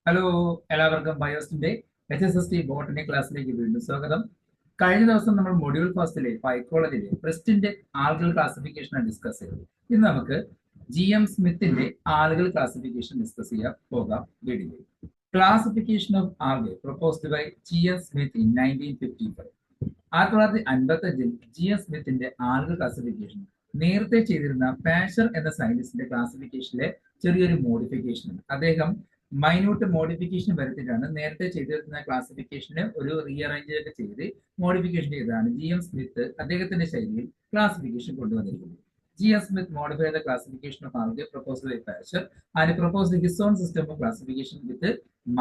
Hello, എല്ലാവർക്കും ബയോസിന്റെ HSST botany ക്ലാസ്സിലേക്ക് വീണ്ടും സ്വാഗതം. കഴിഞ്ഞ ദിവസം നമ്മൾ മൊഡ്യൂൾ ഫസ്റ്റിലെ ഫൈക്കോളജിയിലെ ക്രിസ്റ്റിന്റെ ആൽഗൽ ക്ലാസിഫിക്കേഷൻ ഡിസ്കസ് ചെയ്തു. ഇന്ന് നമുക്ക് GM സ്മിത്തിന്റെ ആൽഗൽ ക്ലാസിഫിക്കേഷൻ ഡിസ്കസ് ചെയ്യാൻ പോകാം. Video classification of algae proposed by GM Smith in 1955. 1955 GM സ്മിത്തിന്റെ ആൽഗൽ ക്ലാസിഫിക്കേഷൻ നേരത്തെ ചെയ്തിരുന്ന പാഷർ എന്ന സയന്റിസ്റ്റിന്റെ ക്ലാസിഫിക്കേഷനിലെ ചെറിയൊരു മോഡിഫിക്കേഷൻ. അദ്ദേഹം മൈന്യൂട്ട് മോഡിഫിക്കേഷൻ വരുത്തിയിട്ടാണ് നേരത്തെ ചെയ്തിരുന്ന ക്ലാസിഫിക്കേഷന് ഒരു റീഅറേഞ്ച് ഒക്കെ ചെയ്ത് മോഡിഫിക്കേഷൻ ചെയ്തതാണ് GM സ്മിത്ത് അദ്ദേഹത്തിന്റെ ശൈലിയിൽ ക്ലാസിഫിക്കേഷൻ കൊണ്ടുവന്നിരിക്കുന്നത്. GM Smith modified the classification of algae proposed by Pasteur and proposed his own system of classification with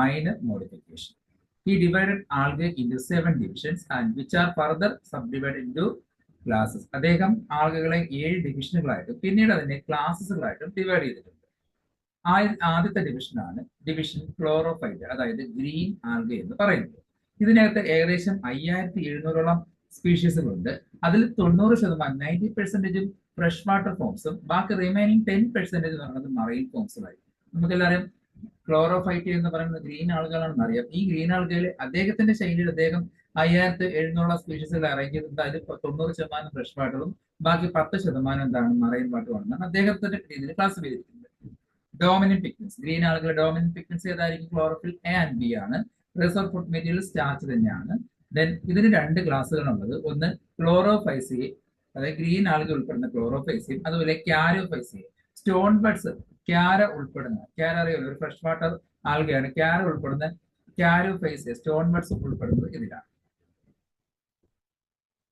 minor modification. He divided algae into 7 divisions and which are further subdivided into classes. അദ്ദേഹം ആൽഗകളെ 7 ഡിവിഷനുകളായിട്ടും പിന്നീട് അതിനെ ക്ലാസ്സുകളായിട്ടും divide ചെയ്തിട്ടുണ്ട്. ആദ്യത്തെ ഡിവിഷനാണ് division ക്ലോറോഫൈറ്റ്, അതായത് green alga എന്ന് പറയുന്നത്. ഇതിനകത്ത് ഏകദേശം 5700ഓളം സ്പീഷീസുകളുണ്ട്. അതിൽ 90% ഫ്രഷ് വാട്ടർ ഫോംസും ബാക്കി റിമൈനിങ് 10% എന്ന് പറയുന്നത് മറൈൻ ഫോംസുമായി. നമുക്കെല്ലാവരും ക്ലോറോഫൈറ്റ് എന്ന് പറയുന്നത് ഗ്രീൻ ആളുകളാണെന്ന് അറിയാം. ഈ ഗ്രീൻ ആളുകളിൽ അദ്ദേഹത്തിന്റെ ശൈലിയിൽ അദ്ദേഹം 5700 സ്പീഷീസുകൾ അറേഞ്ച് ചെയ്തിട്ടുണ്ട്. അതിൽ 90% ഫ്രഷ് വാട്ടറും ബാക്കി 10% എന്താണ് മറൈൻ വാട്ടറുമാണെന്നാണ് അദ്ദേഹത്തിന്റെ രീതിയിൽ ക്ലാസിഫൈ ചെയ്തിരിക്കുന്നത്. ഡോമിനന്റ് പിഗ്മെന്റ്സ്, ഗ്രീൻ ആളുകളുടെ ഡോമിനന്റ് പിഗ്മെന്റ്സ് ഏതായിരിക്കും? ക്ലോറോഫിൽ എ ആൻഡ് ബി ആണ്. റിസർവ് ഫുഡ് മെറ്റീരിയൽ സ്റ്റാർച്ച് തന്നെയാണ്. ദെൻ ഇതിന് 2 ക്ലാസ്സുകളാണുള്ളത്. ഒന്ന് ക്ലോറോഫൈസിയെ, അതായത് ഗ്രീൻ ആളുകൾ ഉൾപ്പെടുന്ന ക്ലോറോഫൈസിയും, അതുപോലെ ക്യാരോഫൈസിയെ. സ്റ്റോൺ ബഡ്സ്, ക്യാര ഉൾപ്പെടുന്ന, ക്യാര അറിയാലോ, ഒരു ഫ്രഷ് വാട്ടർ ആൽഗയാണ്. ക്യാര ഉൾപ്പെടുന്ന ക്യാരോഫൈസിയെ, സ്റ്റോൺ ബഡ്സ് ഉൾപ്പെടുന്നത് ഇതിലാണ്.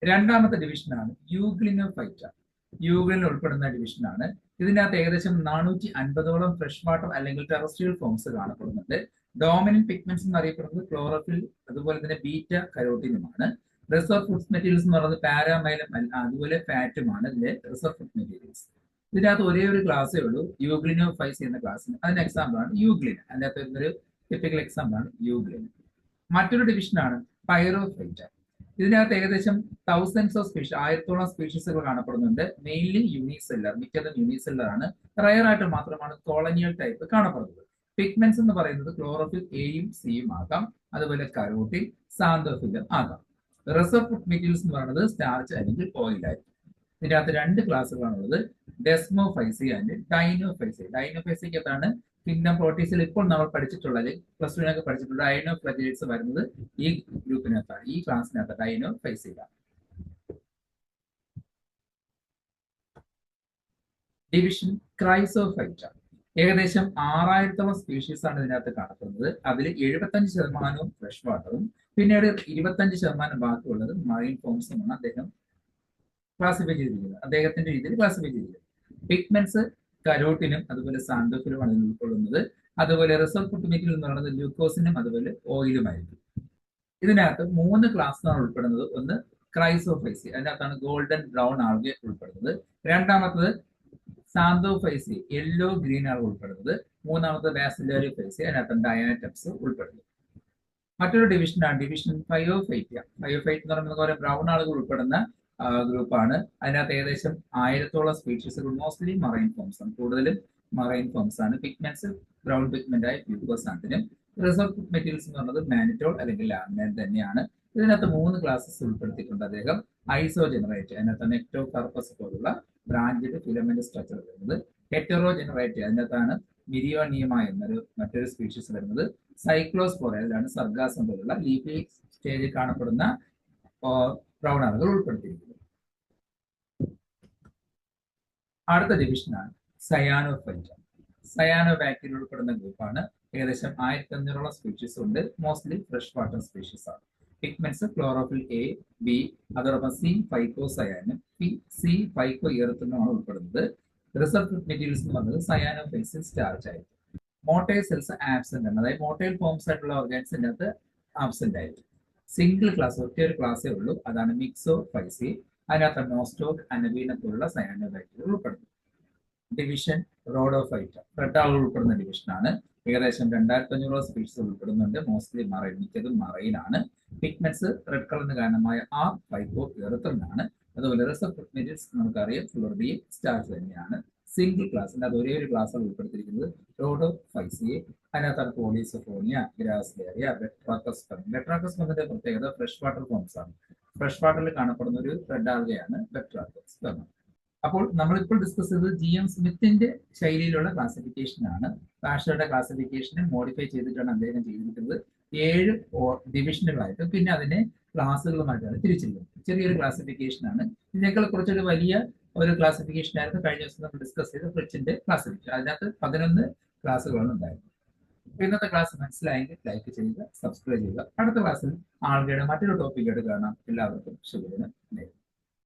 രണ്ടാമത്തെ ഡിവിഷനാണ് യൂഗ്ലിനോഫൈറ്റ. യൂഗ്ലിൻ ഉൾപ്പെടുന്ന ഡിവിഷനാണ്. ഇതിനകത്ത് ഏകദേശം 450ഓളം ഫ്രഷ് വാട്ടർ അല്ലെങ്കിൽ ടെറസ്ട്രിയൽ ഫോംസ് കാണപ്പെടുന്നുണ്ട്. ഡോമിനന്റ് പിഗ്മെന്റ്സ് എന്ന് അറിയപ്പെടുന്നത് ക്ലോറോഫിൽ, അതുപോലെ തന്നെ ബീറ്റ കരോട്ടിനുമാണ്. റിസർവ് ഫുഡ് മെറ്റീരിയൽസ് എന്ന് പറയുന്നത് പാരാമൈലം, അതുപോലെ ഫാറ്റുമാണ് ഇതിലെ റിസർവ് ഫുഡ് മെറ്റീരിയൽസ്. ഇതിനകത്ത് ഒരേ ഒരു ക്ലാസ്സേ ഉള്ളൂ, യൂഗ്ലിനോഫൈസ് എന്ന ക്ലാസ്സിന്. അതിന്റെ എക്സാമ്പിൾ ആണ് യൂഗ്ലിൻ. അതിനകത്ത് വരുന്നൊരു ടിപ്പിക്കൽ എക്സാമ്പിൾ ആണ് യൂഗ്ലിൻ. മറ്റൊരു ഡിവിഷനാണ് പൈറോഫൈറ്റ. ഇതിനകത്ത് ഏകദേശം 1000s ഓഫ് സ്പീഷീസ്, 1000ഓളം സ്പീഷീസുകൾ കാണപ്പെടുന്നുണ്ട്. മെയിൻലി യൂണിസെല്ലർ, മിക്കതും യൂണിസെല്ലർ ആണ്. റയർ ആയിട്ട് മാത്രമാണ് കോളനിയൽ ടൈപ്പ് കാണപ്പെടുന്നത്. പിഗ്മെന്റ്സ് എന്ന് പറയുന്നത് ക്ലോറോഫിൽ എയും സിയും ആകാം, അതുപോലെ കരോട്ടിൻ, സാന്തോഫിലും ആകാം. റിസർവ് ഫുഡ് മെറ്റീരിയൽസ് എന്ന് പറയുന്നത് സ്റ്റാർച്ച് അല്ലെങ്കിൽ ഓയിൽ ആയിരിക്കും. ഇതിനകത്ത് 2 ക്ലാസ്സുകളാണുള്ളത്, ഡെസ്മോഫൈസി ആൻഡ് ഡൈനോഫൈസി. ഡൈനോഫൈസിക്കകത്താണ് കിങ്ഡം പ്രോട്ടീസിൽ ഇപ്പോൾ നമ്മൾ പഠിച്ചിട്ടുള്ളത്, പ്ലസ് 2 പഠിച്ചിട്ടുള്ള ഡൈനോഫ്ലജേറ്റ്സ് വരുന്നത് ഈ ഗ്രൂപ്പിനകത്താണ്, ഈ ക്ലാസ്സിനകത്ത് ഡൈനോഫൈസിയിലാണ്. ഡിവിഷൻ ക്രൈസോഫൈറ്റ. ഏകദേശം 6000ഓളം സ്പീഷീസ് ആണ് ഇതിനകത്ത് കാണപ്പെടുന്നത്. അതിൽ 75% ഫ്രഷ് വാട്ടറും പിന്നീട് 25% ബാക്കിയുള്ളത് മറൈൻ ഫോംസുമാണ് അദ്ദേഹം ക്ലാസിഫൈ ചെയ്തിരിക്കുന്നത്, അദ്ദേഹത്തിന്റെ രീതിയിൽ ക്ലാസിഫൈ ചെയ്തിരിക്കുന്നത്. പിഗ്മെന്റ്സ് കരോട്ടിനും അതുപോലെ സാന്തോഫിലുമാണ് ഇതിൽ ഉൾക്കൊള്ളുന്നത്. അതുപോലെ റിസർവ് ഫുഡ് മെറ്റീരിയൽ എന്ന് പറയുന്നത് ഗ്ലൂക്കോസിനും അതുപോലെ ഓയിലുമായിരിക്കും. ഇതിനകത്ത് 3 ക്ലാസ്സാണ് ഉൾപ്പെടുന്നത്. ഒന്ന് ക്രൈസോഫൈസി, അതിനകത്താണ് ഗോൾഡൻ ബ്രൗൺ ആൽഗെ ഉൾപ്പെടുന്നത്. രണ്ടാമത്തത് സാന്തോഫൈസി, യെല്ലോ ഗ്രീൻ ആൽഗ ഉൾപ്പെടുന്നത്. മൂന്നാമത്തെ ബാസിലോരിഫൈസി, അതിനകത്ത് ഡയാറ്റപ്സ് ഉൾപ്പെടുന്നത്. മറ്റൊരു ഡിവിഷനാണ് ഡിവിഷൻ ഫയോഫൈറ്റ. ഫയോഫൈറ്റ് എന്ന് പറയുന്നത് കുറെ ബ്രൗൺ ആളുകൾ ഉൾപ്പെടുന്ന ഗ്രൂപ്പാണ്. അതിനകത്ത് ഏകദേശം 1000ഓളം സ്പീഷീസുകൾ, മോസ്റ്റ്ലി മറൈൻ ഫോംസ് ആണ്, കൂടുതലും മറൈൻ ഫോംസ് ആണ്. പിഗ്മെന്റ്സ് ബ്രൗൺ പിഗ്മെന്റ് ആയ ഗ്ലൂക്കോസാന്റിനും. റിസർവ് ഫുഡ് മെറ്റീരിയൽസ് എന്ന് പറയുന്നത് മാനിറ്റോൾ അല്ലെങ്കിൽ ലാമിനൈൻ തന്നെയാണ്. ഇതിനകത്ത് 3 ക്ലാസ്സസ് ഉൾപ്പെടുത്തിയിട്ടുണ്ട് അദ്ദേഹം. ഐസോജനറേറ്റ്, അതിനകത്ത് നെക്ടോകാർപ്പസ് പോലുള്ള ബ്രാഞ്ചഡ് ഫിലമെന്റ് സ്ട്രക്ചർ വരുന്നത്. ഹെറ്ററോജനറേറ്റ്, അതിനകത്താണ് മിരിയോണിയമ എന്നൊരു മറ്റൊരു സ്പീഷീസ് വരുന്നത്. സൈക്ലോസ്പോറ, അതിലാണ് സർഗാസം പോലുള്ള ലീഫി സ്റ്റേജിൽ കാണപ്പെടുന്ന ബ്രൗൺ ആളുകൾ ഉൾപ്പെടുത്തിയിരിക്കുന്നത്. അടുത്ത ഡിവിഷനാണ് സയാനോഫൈറ്റ. സയാനോ ബാക്ടീരിയ ഉൾപ്പെടുന്ന ഗ്രൂപ്പാണ്. ഏകദേശം 1500ഓളം സ്പീഷീസ് ഉണ്ട്. മോസ്റ്റ്ലി ഫ്രഷ് വാട്ടർ സ്പീഷീസ് ആണ്. പിഗ്മെന്റ്സ് ക്ലോറോഫിൽ എ, ബി, അതോടൊപ്പം സി ഫൈക്കോസയാനും സി ഫൈക്കോ എർത്തിനുമാണ് ഉൾപ്പെടുന്നത്. റിസർവ് ഫുഡ് മെറ്റീരിയൽസ് എന്ന് പറയുന്നത് സയാനോഫൈസിൽ സ്റ്റാർച്ച് ആയിരിക്കും. മോട്ടൈൽ സെൽസ് ആബ്സെന്റ് ആണ്, അതായത് മോട്ടൈൽ ഫോംസ് ആയിട്ടുള്ള ഓർഗാൻസിന്റെ അകത്ത് ആബ്സെന്റ് ആയിരിക്കും. സിംഗിൾ ക്ലാസ്, ഒറ്റ ഒരു ക്ലാസ്സേ ഉള്ളൂ, അതാണ് മിക്സോഫൈസി. അതിനകത്ത് നോസ്റ്റോക്ക്, അനബീന പോലുള്ള സയാനോ ബാക്ടീരിയ ഉൾപ്പെടുന്നു. ഡിവിഷൻ റോഡോഫൈറ്റ, റെഡ് ആളുകൾ ഉൾപ്പെടുന്ന ഡിവിഷനാണ്. ഏകദേശം 2500 സ്പീഷീസ് ഉൾപ്പെടുന്നുണ്ട്. മോസ്റ്റ്ലി മറൈൻ, മിക്കതും മറൈൻ ആണ്. പിഗ്മെന്റ്സ് റെഡ് കളറിന് കാരണമായ ഫൈക്കോ എർത്തനാണ്. അതുപോലെ റിസർവ് ഫുഡ് മെറ്റീരിയൽസ് നമുക്കറിയാം ഫ്ലോറിഡിയം സ്റ്റാർച്ച് തന്നെയാണ്. സിംഗിൾ ക്ലാസ്സിന്റെ അത് ഒരേ ഒരു ക്ലാസ്സാണ് ഉൾപ്പെടുത്തിയിരിക്കുന്നത്. റോഡോഫൈസിയെ, അതിനകത്താണ് പോളിസോഫോണിയ, ഗ്രാസിലേറിയ, ബെട്രാക്കസ്പം. ബെട്രാക്കസ്പമിന്റെ പ്രത്യേകത ഫ്രഷ് വാട്ടർ ഫോംസ് ആണ്. ഫ്രഷ് വാട്ടറിൽ കാണപ്പെടുന്ന ഒരു റെഡ് ആൽഗയാണ് ബെട്രാക്കസ്പം. അപ്പോൾ നമ്മളിപ്പോൾ ഡിസ്കസ് ചെയ്തത് GM സ്മിത്തിന്റെ ശൈലിയിലുള്ള ക്ലാസിഫിക്കേഷൻ ആണ്. ഭാഷയുടെ ക്ലാസിഫിക്കേഷനെ മോഡിഫൈ ചെയ്തിട്ടാണ് അദ്ദേഹം ചെയ്തിരിക്കുന്നത്. 7 ഡിവിഷനുകളായിട്ട്, പിന്നെ അതിനെ ക്ലാസ്സുകളുമായിട്ടാണ് തിരിച്ചിരിക്കുന്നത്. ചെറിയൊരു ക്ലാസിഫിക്കേഷൻ ആണ്. ഇതിനേക്കാൾ കുറച്ചൊരു വലിയ ഒരു ക്ലാസിഫിക്കേഷൻ ആയിരുന്നു കഴിഞ്ഞ ദിവസം നമ്മൾ ഡിസ്കസ് ചെയ്ത ഫ്രിച്ചിന്റെ ക്ലാസിഫിക്കേഷൻ. അതിനകത്ത് 11 ക്ലാസ്സുകളാണ് ഉണ്ടായിരുന്നത്. ഇന്നത്തെ ക്ലാസ് മനസ്സിലായെങ്കിൽ ലൈക്ക് ചെയ്യുക, സബ്സ്ക്രൈബ് ചെയ്യുക. അടുത്ത ക്ലാസ്സിൽ ആളുകളുടെ മറ്റൊരു ടോപ്പിക്കായിട്ട് കാണാം. എല്ലാവർക്കും ശുഭദിനം.